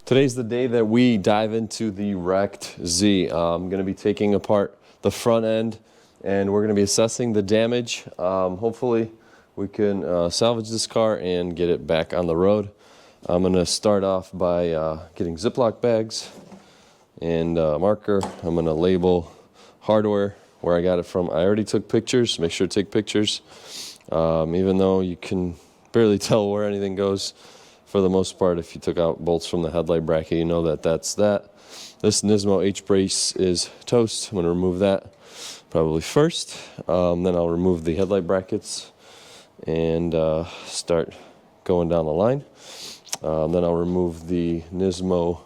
Today's the day that we dive into the wrecked Z. I'm going to be taking apart the front end and we're going to be assessing the damage. Hopefully we can salvage this car and get it back on the road. I'm going to start off by getting Ziploc bags and marker. I'm going to label hardware, where I got it from. I already took pictures. Make sure to take pictures. Even though you can barely tell where anything goes, for the most part, if you took out bolts from the headlight bracket, you know that that's that. This Nismo H-brace is toast. I'm going to remove that probably first. Then I'll remove the headlight brackets and start going down the line. Then I'll remove the Nismo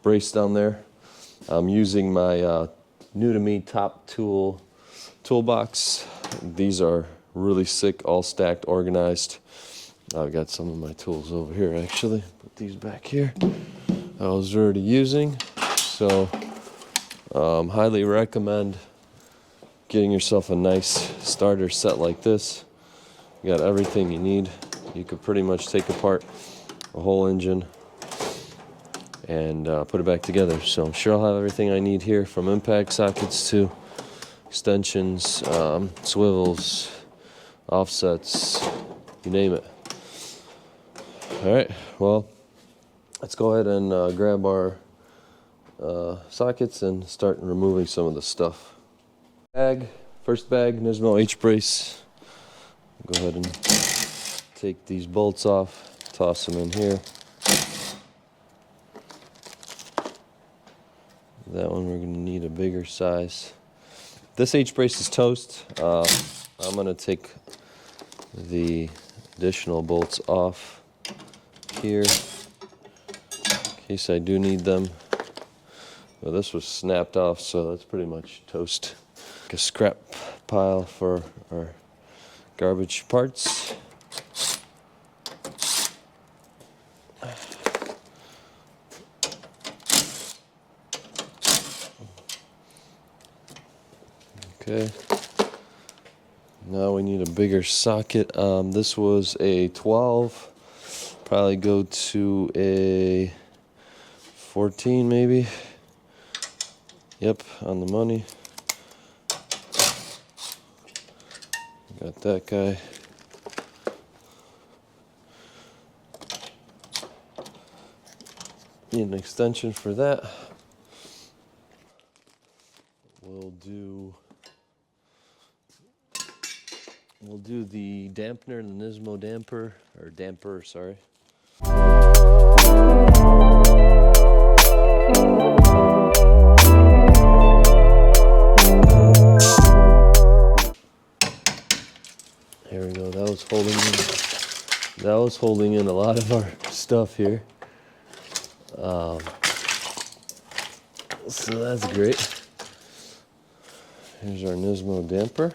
brace down there. I'm using my new-to-me top toolbox. These are really sick, all stacked, organized. I've got some of my tools over here actually. Put these back here. I was already using, so highly recommend getting yourself a nice starter set like this. You got everything you need. You could pretty much take apart a whole engine and put it back together. So I'm sure I'll have everything I need here, from impact sockets to extensions, swivels, offsets, you name it. All right, well, let's go ahead and grab our sockets and start removing some of the stuff. First bag, Nismo H-brace. Go ahead and take these bolts off, toss them in here. That one we're going to need a bigger size. This H-brace is toast. I'm going to take the additional bolts off here in case I do need them. Well, this was snapped off, so that's pretty much toast. Like a scrap pile for our garbage parts. Okay. Now we need a bigger socket. This was a 12. Probably go to a 14 maybe. Yep, on the money. Got that guy. Need an extension for that. We'll do the dampener, the Nismo damper, sorry. There we go. That was holding in a lot of our stuff here. So that's great. Here's our Nismo damper.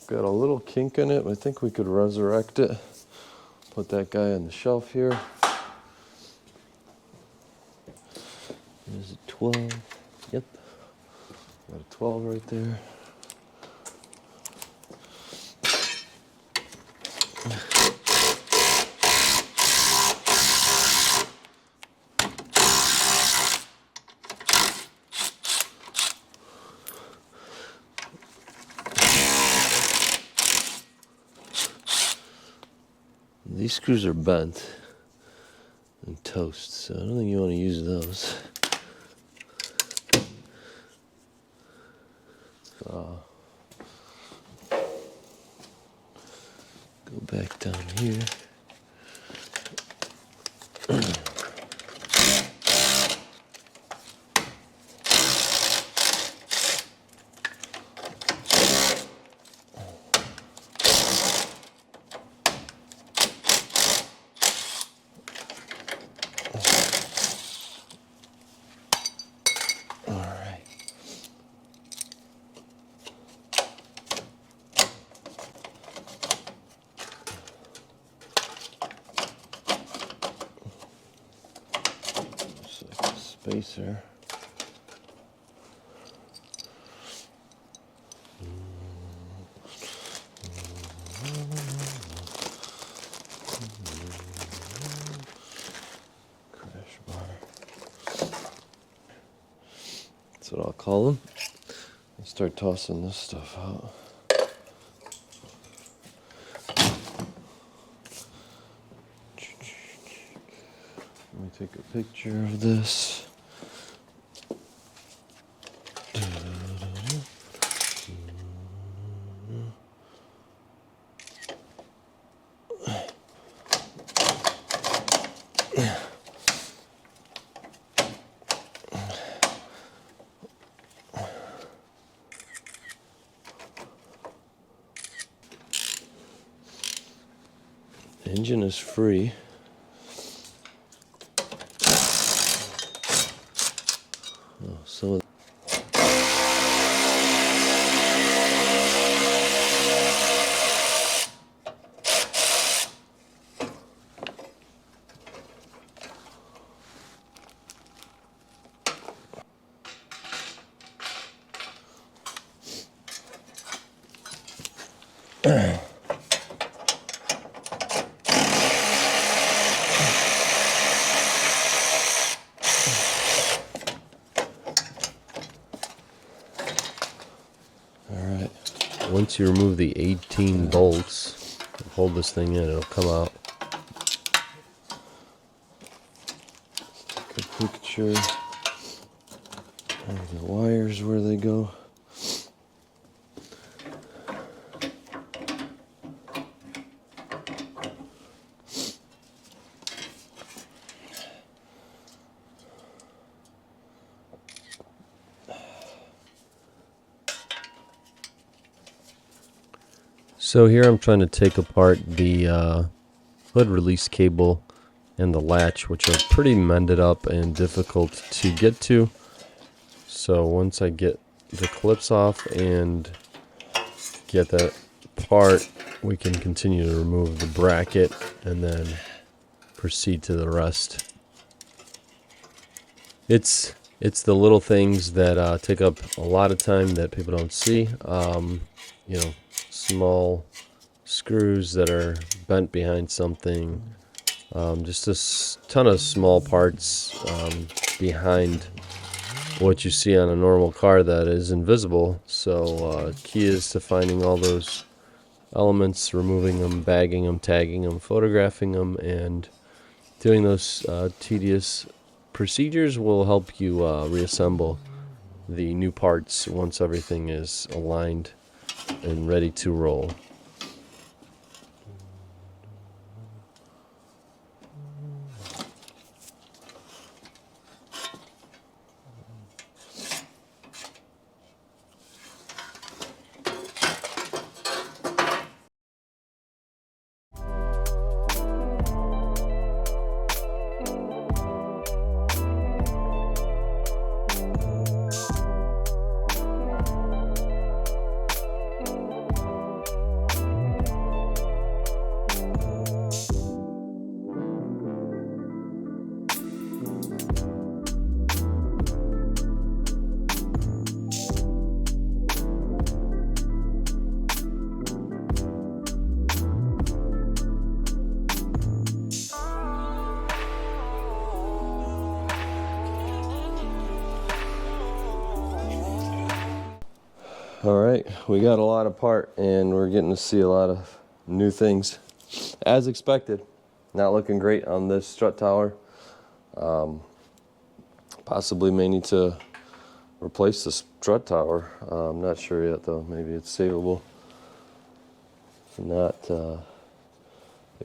Got a little kink in it. I think we could resurrect it. Put that guy on the shelf here. There's a 12. Yep. Got a 12 right there. These screws are bent and toast, so I don't think you want to use those. Go back down here. Spacer. what I'll call them. Let's start tossing this stuff out. Let me take a picture of this. Engine is free. Oh, some of Alright, once you remove the 18 bolts, hold this thing in, it'll come out. Take a picture of the wires where they go. So here I'm trying to take apart the hood release cable and the latch, which are pretty mended up and difficult to get to. So once I get the clips off and get that apart, we can continue to remove the bracket and then proceed to the rest. It's the little things that take up a lot of time that people don't see. You know, small screws that are bent behind something, just a ton of small parts behind what you see on a normal car that is invisible. So key is to finding all those elements, removing them, bagging them, tagging them, photographing them, and doing those tedious procedures will help you reassemble the new parts once everything is aligned and ready to roll. Alright, we got a lot apart and we're getting to see a lot of new things. As expected, not looking great on this strut tower. Possibly may need to replace the strut tower. I'm not sure yet though, maybe it's savable. If not,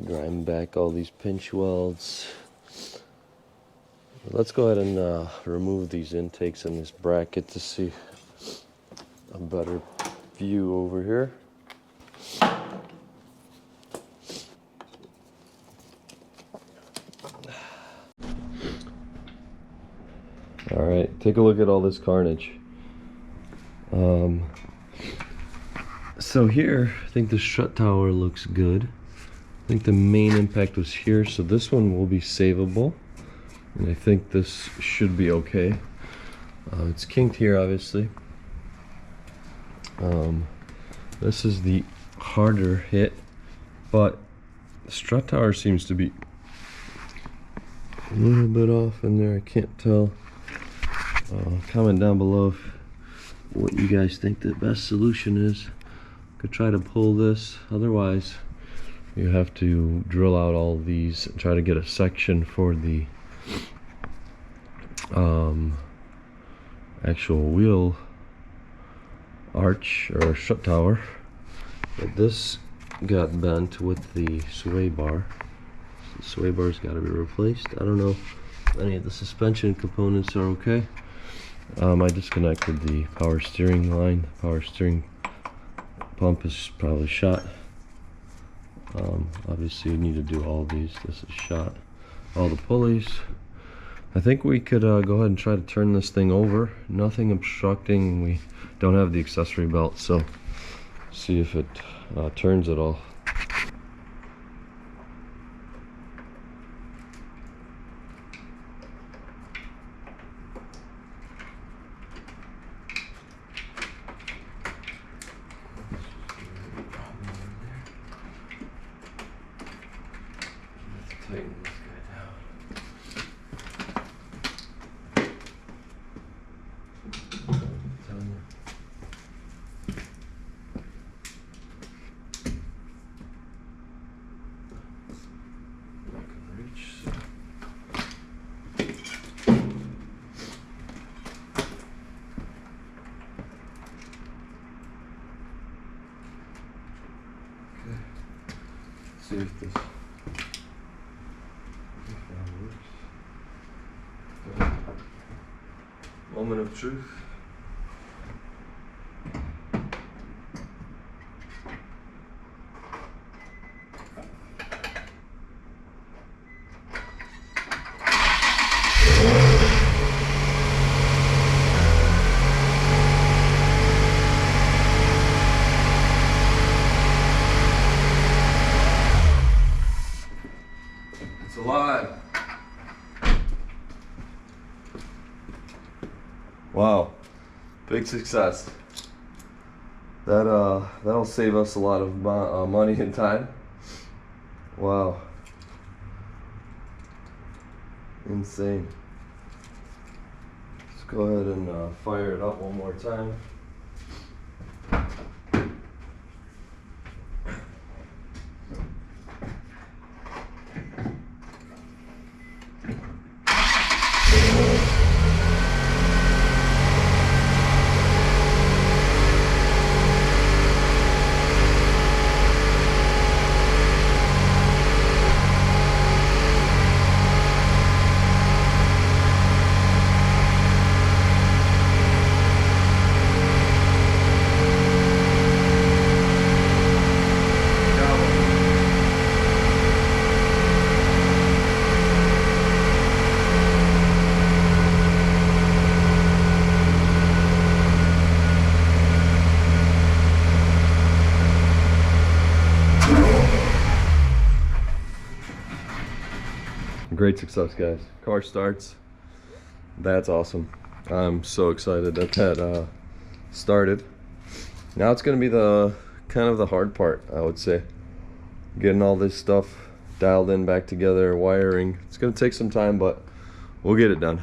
grind back all these pinch welds. Let's go ahead and remove these intakes in this bracket to see a better view over here. All right, take a look at all this carnage. So here, I think the strut tower looks good. I think the main impact was here, so this one will be savable. And I think this should be okay. It's kinked here, obviously. This is the harder hit, but the strut tower seems to be a little bit off in there. I can't tell Comment down below what you guys think the best solution is. Could try to pull this, otherwise you have to drill out all these and try to get a section for the actual wheel arch or shut tower. But this got bent with the sway bar. The sway bar's got to be replaced. I don't know if any of the suspension components are okay. I disconnected the power steering line. The power steering pump is probably shot. Obviously you need to do all these. This is shot. All the pulleys. I think we could go ahead and try to turn this thing over. Nothing obstructing. We don't have the accessory belt, so see if it turns at all. Tighten this guy down. See if this works. Moment of truth. It's alive. Wow, big success. That'll save us a lot of money and time. Wow, insane. Let's go ahead and fire it up one more time. Great success, guys. Car starts. That's awesome. I'm so excited that that started. Now it's going to be the kind of the hard part, I would say. Getting all this stuff dialed in back together, wiring. It's going to take some time, but we'll get it done.